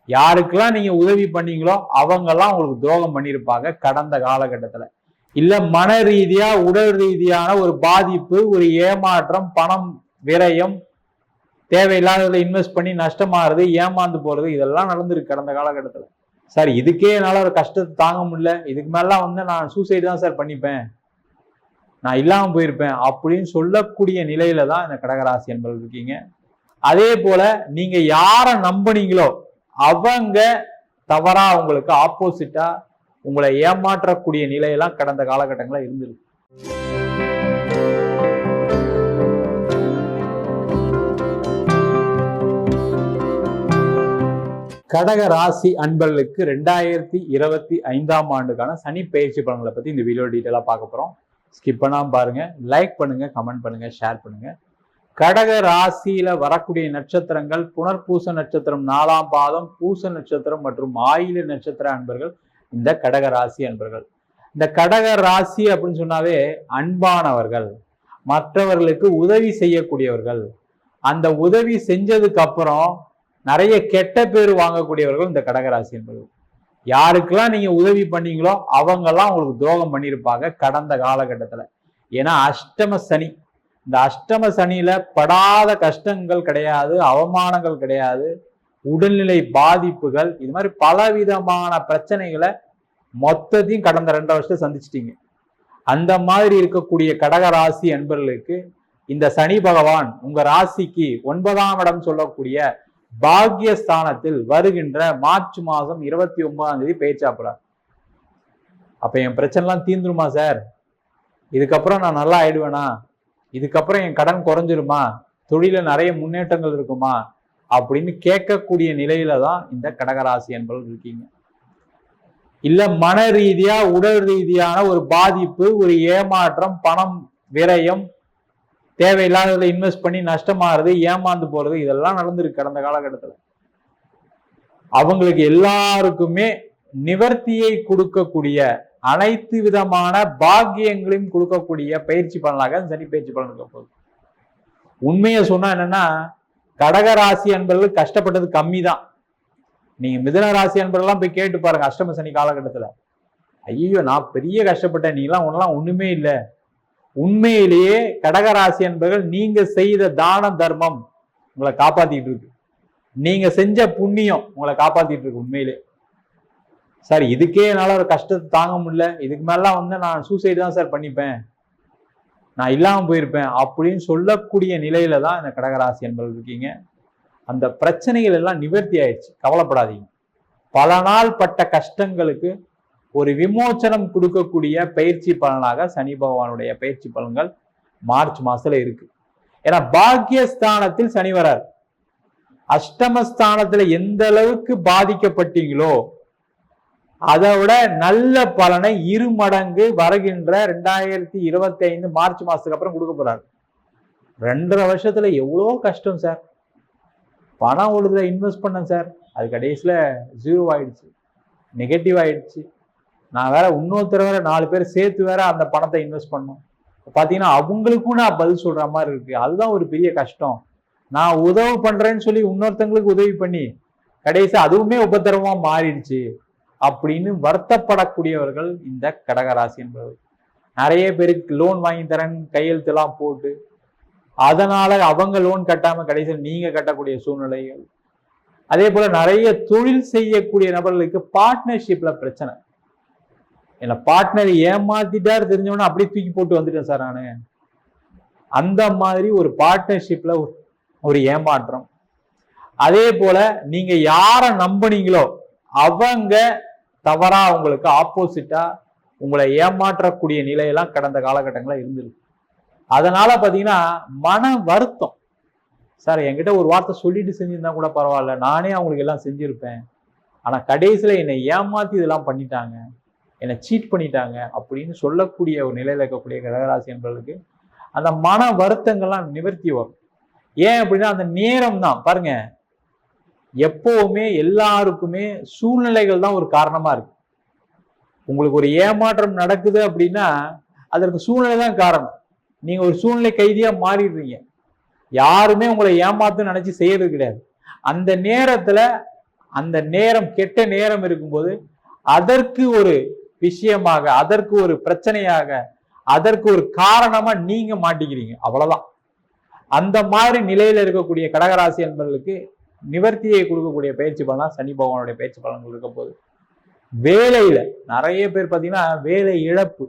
யாருக்கெல்லாம் நீங்க உதவி பண்ணீங்களோ அவங்கெல்லாம் உங்களுக்கு துரோகம் பண்ணியிருப்பாங்க கடந்த காலகட்டத்துல. இல்ல மன ரீதியா உடல் ரீதியான ஒரு பாதிப்பு, ஒரு ஏமாற்றம், பணம் விரயம், தேவையில்லாததுல இன்வெஸ்ட் பண்ணி நஷ்டமாறது, ஏமாந்து போறது, இதெல்லாம் நடந்திருக்கு கடந்த காலகட்டத்துல. சார் இதுக்கே என்னால ஒரு கஷ்டத்தை தாங்க முடியல, இதுக்கு மேலாம் நான் சூசைடு தான் சார் பண்ணிப்பேன், நான் இல்லாம போயிருப்பேன் அப்படின்னு சொல்லக்கூடிய நிலையில தான் இந்த கடகராசி என்பது இருக்கீங்க. அதே போல நீங்க யாரை நம்பினீங்களோ அவங்க தவறா உங்களுக்கு ஆப்போசிட்டா உங்களை ஏமாற்றக்கூடிய நிலையெல்லாம் கடந்த காலகட்டங்களில் இருந்திருக்கு. கடக ராசி அன்பர்களுக்கு 2025ஆம் ஆண்டுக்கான சனி பயிற்சி பலன்களை பத்தி இந்த வீடியோ டீட்டெயிலா பார்க்க போறோம். ஸ்கிப் பண்ணாம பாருங்க, லைக் பண்ணுங்க, கமெண்ட் பண்ணுங்க, ஷேர் பண்ணுங்க. கடக ராசியில வரக்கூடிய நட்சத்திரங்கள் புனர்பூச நட்சத்திரம் 4ஆம் பாதம், பூச நட்சத்திரம் மற்றும் ஆயில நட்சத்திர அன்பர்கள் இந்த கடக ராசி அன்பர்கள். இந்த கடக ராசி அப்படின்னு சொன்னாவே அன்பானவர்கள், மற்றவர்களுக்கு உதவி செய்யக்கூடியவர்கள், அந்த உதவி செஞ்சதுக்கு அப்புறம் நிறைய கெட்ட பேர் வாங்கக்கூடியவர்கள் இந்த கடகராசி என்பவர்கள். யாருக்கெல்லாம் நீங்க உதவி பண்ணீங்களோ அவங்கெல்லாம் உங்களுக்கு துரோகம் பண்ணியிருப்பாங்க கடந்த காலகட்டத்துல. ஏன்னா அஷ்டம சனி, இந்த அஷ்டம சனியில படாத கஷ்டங்கள் கிடையாது, அவமானங்கள் கிடையாது, உடல்நிலை பாதிப்புகள், இது மாதிரி பலவிதமான பிரச்சனைகளை மொத்தத்தையும் கடந்த 2 வருஷத்தை சந்திச்சிட்டீங்க. அந்த மாதிரி இருக்கக்கூடிய கடக ராசி அன்பர்களுக்கு இந்த சனி பகவான் உங்க ராசிக்கு 9ஆம் இடம் சொல்லக்கூடிய பாக்யஸ்தானத்தில் வருகின்ற மார்ச் மாதம் 29ஆம் தேதி பயிற்சியா போறார். அப்ப என் பிரச்சனை எல்லாம் தீர்ந்துருமா சார், இதுக்கப்புறம் நான் நல்லா ஆயிடுவேனா, இதுக்கப்புறம் என் கடன் குறைஞ்சிருமா, தொழில நிறைய முன்னேற்றங்கள் இருக்குமா அப்படின்னு கேட்கக்கூடிய நிலையில தான் இந்த கடகராசி என்பவர்கள் இருக்கீங்க. இல்ல மன ரீதியா உடல் ரீதியான ஒரு பாதிப்பு, ஒரு ஏமாற்றம், பணம் விரயம், தேவையில்லாததுல இன்வெஸ்ட் பண்ணி நஷ்டமாறது, ஏமாந்து போறது, இதெல்லாம் நடந்திருக்கு கடந்த காலகட்டத்துல. அவங்களுக்கு எல்லாருக்குமே நிவர்த்தியை கொடுக்கக்கூடிய அனைத்து விதமான பாக்கியங்களையும் கொடுக்கக்கூடிய பயிற்சி பலனாக சனி பயிற்சி பலன் இருக்க போகுது. உண்மையை சொன்னா என்னன்னா, கடகராசி அன்பர்கள் கஷ்டப்பட்டது கம்மி தான். நீங்க மிதுன ராசி அன்பர்கள்லாம் போய் கேட்டு பாருங்க அஷ்டம சனி காலகட்டத்துல, ஐயோ நான் பெரிய கஷ்டப்பட்டேன், நீங்களாம் ஒன்னெல்லாம் ஒண்ணுமே இல்லை. உண்மையிலேயே கடகராசி அன்பர்கள் நீங்க செய்த தான தர்மம் உங்களை காப்பாத்திட்டு இருக்கு, நீங்க செஞ்ச புண்ணியம் உங்களை காப்பாத்திட்டு இருக்கு. உண்மையிலே சார் இதுக்கே என்னால ஒரு கஷ்டத்தை தாங்க முடியல, இதுக்கு மேலாம் நான் சூசைடு தான் சார் பண்ணிப்பேன், நான் இல்லாம போயிருப்பேன் அப்படின்னு சொல்லக்கூடிய நிலையில தான் இந்த கடகராசி என்பது இருக்கீங்க. அந்த பிரச்சனைகள் எல்லாம் நிவர்த்தி ஆயிடுச்சு, கவலைப்படாதீங்க. பல நாள் பட்ட கஷ்டங்களுக்கு ஒரு விமோச்சனம் கொடுக்கக்கூடிய பயிற்சி பலனாக சனி பகவானுடைய பயிற்சி பலன்கள் மார்ச் மாசத்துல இருக்கு. ஏன்னா பாக்கியஸ்தானத்தில் சனி வரார். அஷ்டமஸ்தானத்துல எந்த அளவுக்கு பாதிக்கப்பட்டீங்களோ அதை விட நல்ல பலனை 2 மடங்கு வருகின்ற 2025 மார்ச் மாசத்துக்கு அப்புறம் கொடுக்க போறாரு. 2.5 வருஷத்துல எவ்வளோ கஷ்டம் சார், பணம் ஒழுதுல இன்வெஸ்ட் பண்ணேன் சார், அது கடைசியில 0 ஆயிடுச்சு, நெகட்டிவ் ஆயிடுச்சு. நான் வேற இன்னொருத்தர வேற 4 பேர் சேர்த்து வேற அந்த பணத்தை இன்வெஸ்ட் பண்ணோம். பாத்தீங்கன்னா அவங்களுக்கும் நான் பதில் சொல்ற மாதிரி இருக்கு. அதுதான் ஒரு பெரிய கஷ்டம். நான் உதவி பண்றேன்னு சொல்லி இன்னொருத்தங்களுக்கு உதவி பண்ணி கடைசி அதுவுமே உபத்திரமா மாறிடுச்சு அப்படின்னு வருத்தப்படக்கூடியவர்கள் இந்த கடகராசி என்பது. நிறைய பேருக்கு லோன் வாங்கி தரேன் கையெழுத்தெல்லாம் போட்டு அதனால அவங்க லோன் கட்டாம கடைசியில் நீங்க கட்டக்கூடிய சூழ்நிலைகள். அதே போல நிறைய தொழில் செய்யக்கூடிய நபர்களுக்கு பார்ட்னர்ஷிப்ல பிரச்சனை. என்ன பார்ட்னர் ஏமாத்திட்டாரு தெரிஞ்சவன அப்படியே தூக்கி போட்டு வந்துட்டேன் சார் நானு. அந்த மாதிரி ஒரு பார்ட்னர்ஷிப்ல ஒரு ஏமாற்றம். அதே போல நீங்க யாரை நம்பினீங்களோ அவங்க தவறா உங்களுக்கு ஆப்போசிட்டா உங்களை ஏமாற்றக்கூடிய நிலையெல்லாம் கடந்த காலகட்டங்களில் இருந்திருக்கு. அதனால பாத்தீங்கன்னா மன வருத்தம், சார் என்கிட்ட ஒரு வார்த்தை சொல்லிட்டு செஞ்சிருந்தா கூட பரவாயில்ல, நானே அவங்களுக்கு எல்லாம் செஞ்சிருப்பேன், ஆனா கடைசியில என்னை ஏமாத்தி இதெல்லாம் பண்ணிட்டாங்க, என்னை சீட் பண்ணிட்டாங்க அப்படின்னு சொல்லக்கூடிய ஒரு நிலையில இருக்கக்கூடிய கடகராசி என்பவர்களுக்கு அந்த மன வருத்தங்கள்லாம் நிவர்த்தி வரும். ஏன் அப்படின்னா அந்த நேரம் தான் பாருங்க, எப்பவுமே எல்லாருக்குமே சூழ்நிலைகள் தான் ஒரு காரணமா இருக்கு. உங்களுக்கு ஒரு ஏமாற்றம் நடக்குது அப்படின்னா அதற்கு சூழ்நிலை தான் காரணம். நீங்க ஒரு சூழ்நிலை கைதியா மாறிடுறீங்க. யாருமே உங்களை ஏமாத்துன்னு நினைச்சு செய்யறது கிடையாது. அந்த நேரத்துல அந்த நேரம் கெட்ட நேரம் இருக்கும்போது அதற்கு ஒரு விஷயமாக, அதற்கு ஒரு பிரச்சனையாக, அதற்கு ஒரு காரணமா நீங்க மாட்டிக்கிறீங்க. அவ்வளவுதான். அந்த மாதிரி நிலையில இருக்கக்கூடிய கடகராசி என்பவர்களுக்கு நிவர்த்தியை கொடுக்கக்கூடிய பயிற்சி பலன் சனி பகவானுடைய பயிற்சி பலன்கள் இருக்க போது. வேலையில நிறைய பேர் பாத்தீங்கன்னா வேலை இழப்பு.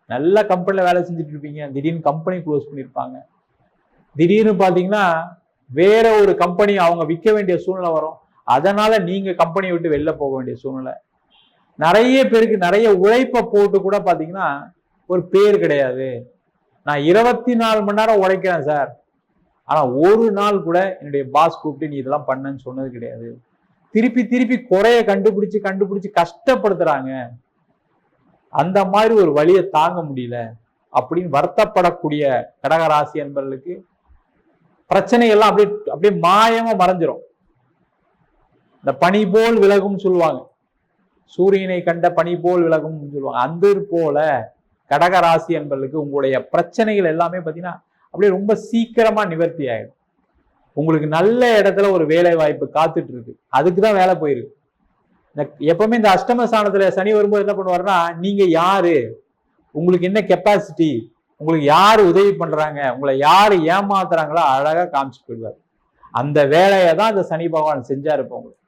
நல்ல கம்பெனில வேலை செஞ்சுட்டு இருப்பீங்க, திடீர்னு கம்பெனி க்ளோஸ் பண்ணிருப்பாங்க. திடீர்னு பாத்தீங்கன்னா வேற ஒரு கம்பெனி அவங்க விற்க வேண்டிய சூழ்நிலை வரும். அதனால நீங்க கம்பெனியை விட்டு வெளில போக வேண்டிய சூழ்நிலை. நிறைய பேருக்கு நிறைய உழைப்பை போட்டு கூட பாத்தீங்கன்னா ஒரு பேர் கிடையாது. நான் 24 மணி நேரம் உழைக்கிறேன் சார், ஆனா ஒரு நாள் கூட என்னுடைய பாஸ் கூப்பிட்டு நீ இதெல்லாம் பண்ணன்னு சொன்னது கிடையாது. திருப்பி திருப்பி குறைய கண்டுபிடிச்சு கஷ்டப்படுத்துறாங்க. அந்த மாதிரி ஒரு வழியை தாங்க முடியல அப்படின்னு வருத்தப்படக்கூடிய கடகராசி என்பவர்களுக்கு பிரச்சனைகள்லாம் அப்படியே மாயமா மறைஞ்சிரும். இந்த பனி போல் விலகும் சொல்லுவாங்க, சூரியனை கண்ட பனி போல் விலகும் சொல்லுவாங்க. அந்த போல கடகராசி என்பவர்களுக்கு உங்களுடைய பிரச்சனைகள் எல்லாமே பார்த்தீங்கன்னா அப்படியே ரொம்ப சீக்கிரமா நிவர்த்தி ஆயிடும். உங்களுக்கு நல்ல இடத்துல ஒரு வேலை வாய்ப்பு காத்துட்டு இருக்கு, அதுக்குதான் வேலை போயிருக்கு. எப்பவுமே இந்த அஷ்டம ஸ்தானத்துல சனி வரும்போது என்ன பண்ணுவாருன்னா, நீங்க யாரு, உங்களுக்கு என்ன கெப்பாசிட்டி, உங்களுக்கு யாரு உதவி பண்றாங்க, உங்களை யாரு ஏமாத்துறாங்களோ அழகா காமிச்சு போயிடுவார். அந்த வேலையை தான் இந்த சனி பகவான் செஞ்சாரு. இப்போ உங்களுக்கு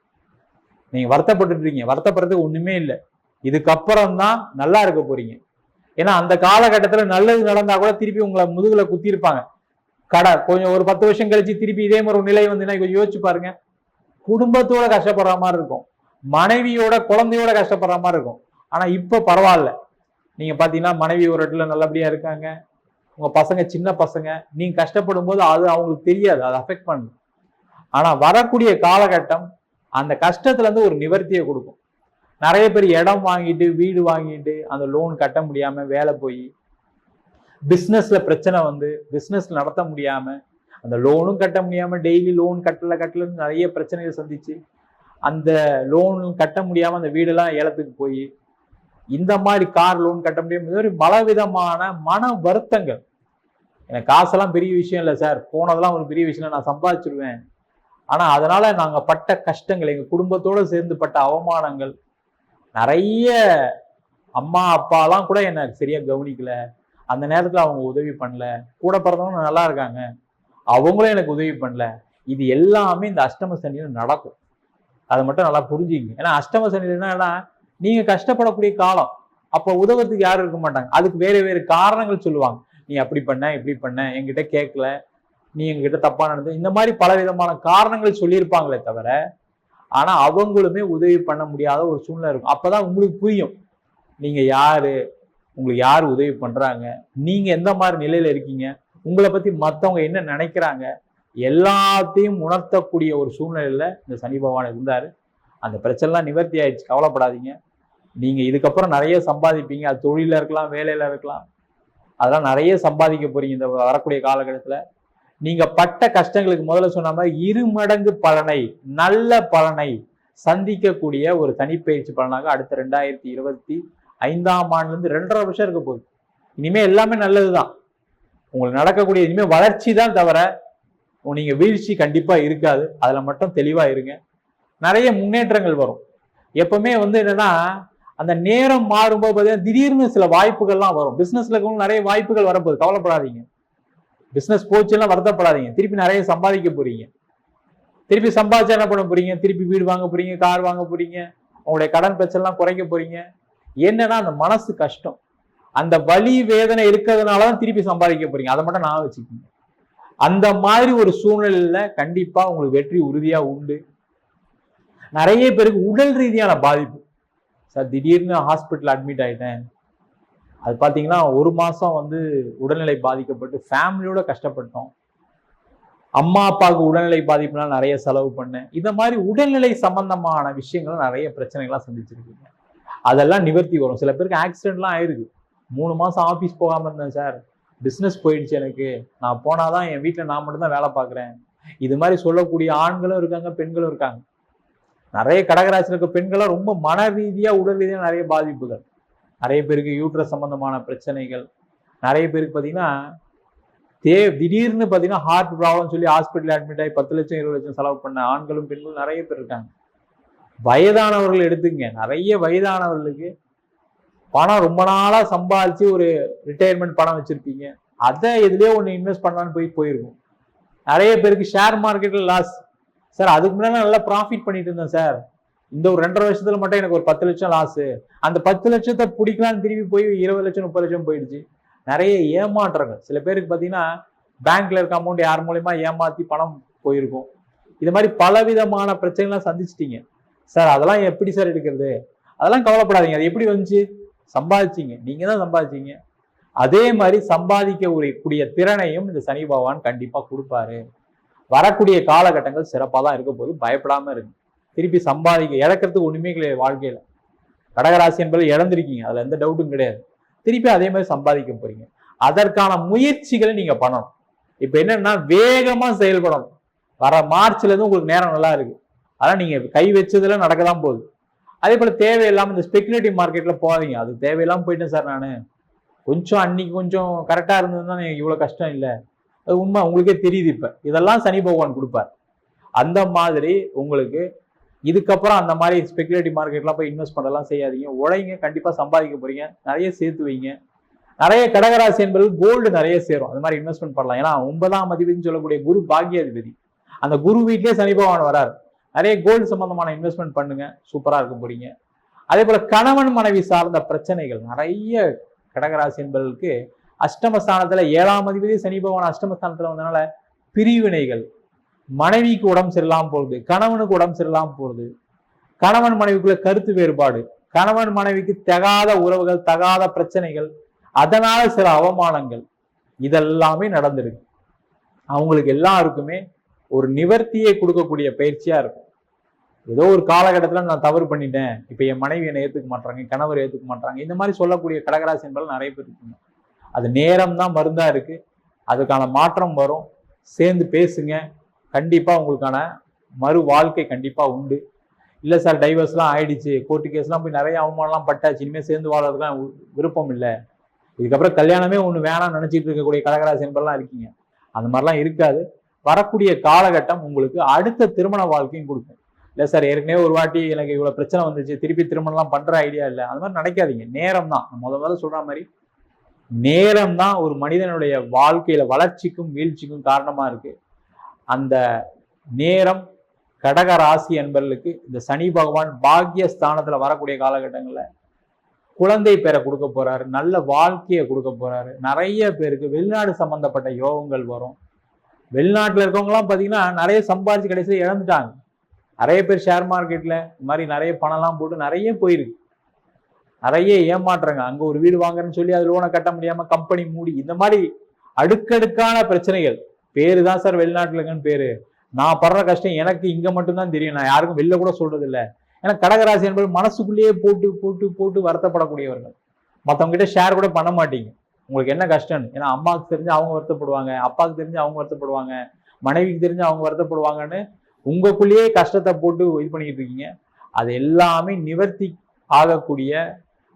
நீங்க வருத்தப்பட்டு இருக்கீங்க, வருத்தப்படுறதுக்கு ஒண்ணுமே இல்லை. இதுக்கப்புறம் தான் நல்லா இருக்க போறீங்க. ஏன்னா அந்த காலகட்டத்துல நல்லது நடந்தா கூட திருப்பி உங்களை முதுகுல குத்தி இருப்பாங்க. கொஞ்சம் ஒரு 10 வருஷம் கழிச்சு திருப்பி இதே மாதிரி ஒரு நிலை வந்து கொஞ்சம் யோசிச்சு பாருங்க. குடும்பத்தோட கஷ்டப்படுற மாதிரி இருக்கும், மனைவியோட குழந்தையோட கஷ்டப்படுற மாதிரி இருக்கும். ஆனா இப்ப பரவாயில்ல, நீங்க பாத்தீங்கன்னா மனைவி ஒரு இடத்துல நல்லபடியா இருக்காங்க, உங்க பசங்க சின்ன பசங்க, நீங்க கஷ்டப்படும் போது அது அவங்களுக்கு தெரியாது, அது அஃபெக்ட் பண்ணும். ஆனா வரக்கூடிய காலகட்டம் அந்த கஷ்டத்துல இருந்து ஒரு நிவர்த்தியை கொடுக்கும். நிறைய பேர் இடம் வாங்கிட்டு வீடு வாங்கிட்டு அந்த லோன் கட்ட முடியாம வேலை போய் பிசினஸ்ல பிரச்சனை வந்து பிசினஸ் நடத்த முடியாம அந்த லோனும் கட்ட முடியாம டெய்லி லோன் கட்டலன்னு நிறைய பிரச்சனைகள் சந்திச்சு அந்த லோன் கட்ட முடியாம அந்த வீடெல்லாம் ஏலத்துக்கு போய் இந்த மாதிரி கார் லோன் கட்ட முடியாம பல விதமான மன வருத்தங்கள். எனக்கு காசெல்லாம் பெரிய விஷயம் இல்லை சார், போனதெல்லாம் ஒரு பெரிய விஷயம், நான் சம்பாதிச்சிருவேன். ஆனா அதனால நாங்க பட்ட கஷ்டங்கள், எங்க குடும்பத்தோட சேர்ந்து பட்ட அவமானங்கள், நிறைய அம்மா அப்பாலாம் கூட என்ன சரியா கவனிக்கல, அந்த நேரத்துல அவங்க உதவி பண்ணல, கூட பிறந்தவங்க நல்லா இருக்காங்க அவங்களும் எனக்கு உதவி பண்ணல. இது எல்லாமே இந்த அஷ்டம சனியில நடக்கும். அதை மட்டும் நல்லா புரிஞ்சுங்க. ஏன்னா அஷ்டம சனியில என்னன்னா நீங்க கஷ்டப்படக்கூடிய காலம், அப்ப உதவத்துக்கு யாரும் இருக்க மாட்டாங்க. அதுக்கு வேற வேறு காரணங்கள் சொல்லுவாங்க. நீ அப்படி பண்ண இப்படி பண்ண, என்கிட்ட கேட்கல, நீ எங்ககிட்ட தப்பா நடந்து, இந்த மாதிரி பல விதமான காரணங்கள் சொல்லியிருப்பாங்களே தவிர ஆனா அவங்களுமே உதவி பண்ண முடியாத ஒரு சூழ்நிலை இருக்கும். அப்பதான் உங்களுக்கு புரியும் நீங்க யாரு, உங்களுக்கு யாரு உதவி பண்றாங்க, நீங்க எந்த மாதிரி நிலையில இருக்கீங்க, உங்களை பத்தி மத்தவங்க என்ன நினைக்கிறாங்க, எல்லாத்தையும் உணர்த்தக்கூடிய ஒரு சூழ்நிலையில இந்த சனி பகவான் இருந்தாரு. அந்த பிரச்சனைலாம் நிவர்த்தி ஆயிடுச்சு, கவலைப்படாதீங்க. நீங்க இதுக்கப்புறம் நிறைய சம்பாதிப்பீங்க. அது தொழில இருக்கலாம், வேலையில இருக்கலாம், அதெல்லாம் நிறைய சம்பாதிக்க போறீங்க இந்த வரக்கூடிய காலகட்டத்துல. நீங்க பட்ட கஷ்டங்களுக்கு முதல்ல சொன்ன மாதிரி 2 மடங்கு பலனை, நல்ல பலனை சந்திக்கக்கூடிய ஒரு தனிப்பயிற்சி பலனாக அடுத்த 2025ஆம் ஆண்டுல இருந்து 2.5 வருஷம் இருக்க போகுது. இனிமே எல்லாமே நல்லதுதான், உங்களுக்கு நடக்கக்கூடிய இனிமே வளர்ச்சி தான் தவிர நீங்க வீழ்ச்சி கண்டிப்பா இருக்காது. அதுல மட்டும் தெளிவா இருங்க. நிறைய முன்னேற்றங்கள் வரும். எப்பவுமே என்னன்னா அந்த நேரம் மாறும்போது பார்த்தீங்கன்னா திடீர்னு சில வாய்ப்புகள்லாம் வரும். பிசினஸ்ல இருக்கவங்க நிறைய வாய்ப்புகள் வரப்போகுது, கவலைப்படாதீங்க. பிசினஸ் போச்சுலாம் வருத்தப்படாதீங்க. திருப்பி நிறைய சம்பாதிக்க போறீங்க. திருப்பி சம்பாதிச்சா என்ன பண்ண போறீங்க, திருப்பி வீடு வாங்க போறீங்க, கார் வாங்க போறீங்க, உங்களுடைய கடன் பிரச்சனைலாம் குறைக்க போறீங்க. என்னன்னா அந்த மனசு கஷ்டம், அந்த வலி வேதனை இருக்கிறதுனாலதான் திருப்பி சம்பாதிக்க போறீங்க. அதை மட்டும் நான் வச்சுக்கோங்க. அந்த மாதிரி ஒரு சூழ்நிலையில கண்டிப்பா உங்களுக்கு வெற்றி உறுதியா உண்டு. நிறைய பேருக்கு உடல் ரீதியான பாதிப்பு. சார் திடீர்னு ஹாஸ்பிட்டல் அட்மிட் ஆயிட்டேன், அது பார்த்தீங்கன்னா 1 மாசம் உடல்நிலை பாதிக்கப்பட்டு ஃபேமிலியோட கஷ்டப்பட்டோம். அம்மா அப்பாவுக்கு உடல்நிலை பாதிப்புலாம் நிறைய செலவு பண்ணேன். இந்த மாதிரி உடல்நிலை சம்பந்தமான விஷயங்கள் நிறைய பிரச்சனைகள்லாம் சந்திச்சிருக்கீங்க. அதெல்லாம் நிவர்த்தி வரும். சில பேருக்கு ஆக்சிடென்ட்லாம் ஆயிருக்கு. 3 மாசம் ஆஃபீஸ் போகாம இருந்தேன் சார், பிஸ்னஸ் போயிடுச்சு எனக்கு, நான் போனாதான் என் வீட்டில் நான் மட்டும்தான் வேலை பார்க்குறேன். இது மாதிரி சொல்லக்கூடிய ஆண்களும் இருக்காங்க, பெண்களும் இருக்காங்க. நிறைய கடகராசியில் இருக்க பெண்கள்லாம் ரொம்ப மன ரீதியா உடல் ரீதியாக நிறைய பாதிப்புகள். நிறைய பேருக்கு யூட்ரஸ் சம்பந்தமான பிரச்சனைகள், நிறைய பேருக்கு பார்த்தீங்கன்னா திடீர்னு பார்த்தீங்கன்னா ஹார்ட் ப்ராப்ளம் சொல்லி ஹாஸ்பிட்டல் அட்மிட் ஆகி 10 லட்சம் 20 லட்சம் செலவு பண்ண ஆண்களும் பெண்களும் நிறைய பேர் இருக்காங்க. வயதானவர்கள் எடுத்துங்க, நிறைய வயதானவர்களுக்கு பணம் ரொம்ப நாளா சம்பாதிச்சு ஒரு ரிட்டையர்மெண்ட் பணம் வச்சிருப்பீங்க, அதை எதுலயோ ஒண்ணு இன்வெஸ்ட் பண்ணலான்னு போயிருக்கும். நிறைய பேருக்கு ஷேர் மார்க்கெட்ல லாஸ். சார் அதுக்கு முன்னாடி நல்லா ப்ராஃபிட் பண்ணிட்டு இருந்தேன் சார், இந்த ஒரு 2.5 வருஷத்துல மட்டும் எனக்கு ஒரு 10 லட்சம் லாஸ். அந்த 10 லட்சத்தை பிடிக்கலான்னு திரும்பி போய் 20 லட்சம் 30 லட்சம் போயிடுச்சு. நிறைய ஏமாற்றங்கள். சில பேருக்கு பாத்தீங்கன்னா பேங்க்ல இருக்க அமௌண்ட் யார் மூலமா ஏமாத்தி பணம் போயிருக்கும். இது மாதிரி பலவிதமான பிரச்சனைலாம் சந்திச்சிட்டீங்க. சார் அதெல்லாம் எப்படி சார் எடுக்கிறது? அதெல்லாம் கவலைப்படாதீங்க. அது எப்படி வந்துச்சு? சம்பாதிச்சீங்க, நீங்க தான் சம்பாதிச்சீங்க. அதே மாதிரி சம்பாதிக்கக்கூடிய திறனையும் இந்த சனி பகவான் கண்டிப்பா கொடுப்பாரு. வரக்கூடிய காலகட்டங்கள் சிறப்பாக தான் இருக்க போது, பயப்படாம இருக்கு. திருப்பி இழக்கிறதுக்கு ஒண்ணுமே கிடையாது வாழ்க்கையில. கடகராசி என்பது இழந்திருக்கீங்க, அதுல எந்த டவுட்டும் கிடையாது. திருப்பி அதே மாதிரி சம்பாதிக்க போறீங்க. அதற்கான முயற்சிகளை நீங்க பண்ணணும். இப்ப என்னன்னா வேகமா செயல்படணும். வர மார்ச்ல இருந்து உங்களுக்கு நேரம் நல்லா இருக்கு, அதான் நீங்க கை வச்சதுல நடக்கதான் போகுது. அதே போல தேவையில்லாம இந்த ஸ்பெகுலேட்டிவ் மார்க்கெட்ல போகாதீங்க. அது தேவையில்லாம போயிட்டேன் சார், நானு கொஞ்சம் அன்னைக்கு கொஞ்சம் கரெக்டா இருந்ததுன்னா இவ்வளவு கஷ்டம் இல்லை, அது உண்மை, உங்களுக்கே தெரியுது. இப்ப இதெல்லாம் சனி பகவான் கொடுப்பார். அந்த மாதிரி உங்களுக்கு இதுக்கப்புறம் அந்த மாதிரி ஸ்பெகுலேட்டிவ் மார்க்கெட்லாம் போய் இன்வெஸ்ட் பண்ணலாம் செய்யாதீங்க. உழைங்க, கண்டிப்பா சம்பாதிக்க போறீங்க, நிறைய சேர்த்து வைங்க. நிறைய கடகராசி என்பது கோல்டு நிறைய சேரும், அது மாதிரி இன்வெஸ்ட்மெண்ட் பண்ணலாம். ஏன்னா 9ஆம் அதிபதினு சொல்லக்கூடிய குரு பாக்கியாதிபதி, அந்த குரு வீட்டிலே சனி பகவான் வராரு. நிறைய கோல்டு சம்பந்தமான இன்வெஸ்ட்மெண்ட் பண்ணுங்க, சூப்பரா இருக்க போறீங்க. அதே போல கணவன் மனைவி சார்ந்த பிரச்சனைகள் நிறைய கடகராசி என்பதற்கு அஷ்டமஸ்தானத்துல 7ஆம் அதிபதி சனி பகவான் அஷ்டமஸ்தானத்துல வந்தனால பிரிவினைகள், மனைவிக்கு உடம்பு சரியில்லாம போகுது, கணவனுக்கு உடம்பு சரியில்லாம போகுது, கணவன் மனைவிக்குள்ள கருத்து வேறுபாடு, கணவன் மனைவிக்கு தகாத உறவுகள், தகாத பிரச்சனைகள், அதனால சில அவமானங்கள், இதெல்லாமே நடந்திருக்கு. அவங்களுக்கு எல்லாருக்குமே ஒரு நிவர்த்தியை கொடுக்கக்கூடிய பயிற்சியா இருக்கும். ஏதோ ஒரு காலகட்டத்துல நான் தவறு பண்ணிட்டேன், இப்ப என் மனைவி என்னை ஏத்துக்க மாட்டாங்க, கணவர் ஏத்துக்க மாட்டாங்க, இந்த மாதிரி சொல்லக்கூடிய கடகராசி என்பது நிறைய பேர் இருக்குங்க. அது நேரம் தான் மருந்தா இருக்கு, அதுக்கான மாற்றம் வரும். சேர்ந்து பேசுங்க, கண்டிப்பா உங்களுக்கான மறு வாழ்க்கை கண்டிப்பா உண்டு. இல்ல சார் டைவர்ஸ்லாம் ஆயிடுச்சு, கோர்ட்டு கேஸ்லாம் போய் நிறைய அவமானம்லாம் பட்டாச்சு, இனிமேல் சேர்ந்து வாழறதுலாம் விருப்பம் இல்லை, இதுக்கப்புறம் கல்யாணமே ஒண்ணு வேணாம்னு நினைச்சிட்டு இருக்கக்கூடிய கடகராசி என்பதெல்லாம் இருக்கீங்க, அந்த மாதிரிலாம் இருக்காது. வரக்கூடிய காலகட்டம் உங்களுக்கு அடுத்த திருமண வாழ்க்கையும் கொடுக்கும். இல்லை சார் ஏற்கனவே ஒரு வாட்டி எனக்கு இவ்வளவு பிரச்சனை வந்துச்சு, திருப்பி திருமணம்லாம் பண்ற ஐடியா இல்லை, அது மாதிரி நினைக்காதீங்க. நேரம் தான், முதல்ல சொல்ற மாதிரி நேரம் தான் ஒரு மனிதனுடைய வாழ்க்கையில வளர்ச்சிக்கும் வீழ்ச்சிக்கும் காரணமா இருக்கு. அந்த நேரம் கடக ராசி என்பவர்களுக்கு இந்த சனி பகவான் பாக்கிய ஸ்தானத்துல வரக்கூடிய காலகட்டங்கள்ல குழந்தை பேரை கொடுக்க போறாரு, நல்ல வாழ்க்கையை கொடுக்க போறாரு. நிறைய பேருக்கு வெளிநாடு சம்பந்தப்பட்ட யோகங்கள் வரும். வெளிநாட்டுல இருக்கவங்க எல்லாம் பாத்தீங்கன்னா நிறைய சம்பாதிச்சு கடைசியில இழந்துட்டாங்க. நிறைய பேர் ஷேர் மார்க்கெட்ல இந்த மாதிரி நிறைய பணம்லாம் போட்டு நிறைய போயிருக்கு, நிறைய ஏமாற்றுறாங்க. அங்க ஒரு வீடு வாங்குறேன்னு சொல்லி அது லோனை கட்ட முடியாம கம்பெனி மூடி, இந்த மாதிரி அடுக்கடுக்கான பிரச்சனைகள். பேரு தான் சார் வெளிநாட்டுல இருக்குன்னு பேரு, நான் படுற கஷ்டம் எனக்கு இங்க மட்டும்தான் தெரியும், நான் யாருக்கும் வெளில கூட சொல்றது இல்லை. ஏன்னா கடகராசி என்பது மனசுக்குள்ளேயே போட்டு போட்டு போட்டு வருத்தப்படக்கூடியவர்கள். மற்றவங்க கிட்ட ஷேர் கூட பண்ண மாட்டீங்க, உங்களுக்கு என்ன கஷ்டம்னு. ஏன்னா அம்மாவுக்கு தெரிஞ்சு அவங்க வருத்தப்படுவாங்க, அப்பாவுக்கு தெரிஞ்சு அவங்க வருத்தப்படுவாங்க, மனைவிக்கு தெரிஞ்சு அவங்க வருத்தப்படுவாங்கன்னு உங்களுக்குள்ளேயே கஷ்டத்தை போட்டு இது பண்ணிக்கிட்டு இருக்கீங்க. அது எல்லாமே நிவர்த்தி ஆகக்கூடிய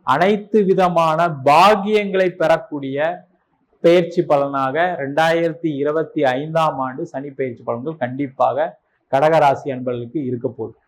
அனைத்து விதமான பாக்கியங்களை பெறக்கூடிய பயிற்சி பலனாக 2025ஆம் ஆண்டு சனி பயிற்சி பலன்கள் கண்டிப்பாக கடகராசி அன்பர்களுக்கு இருக்க போகுது.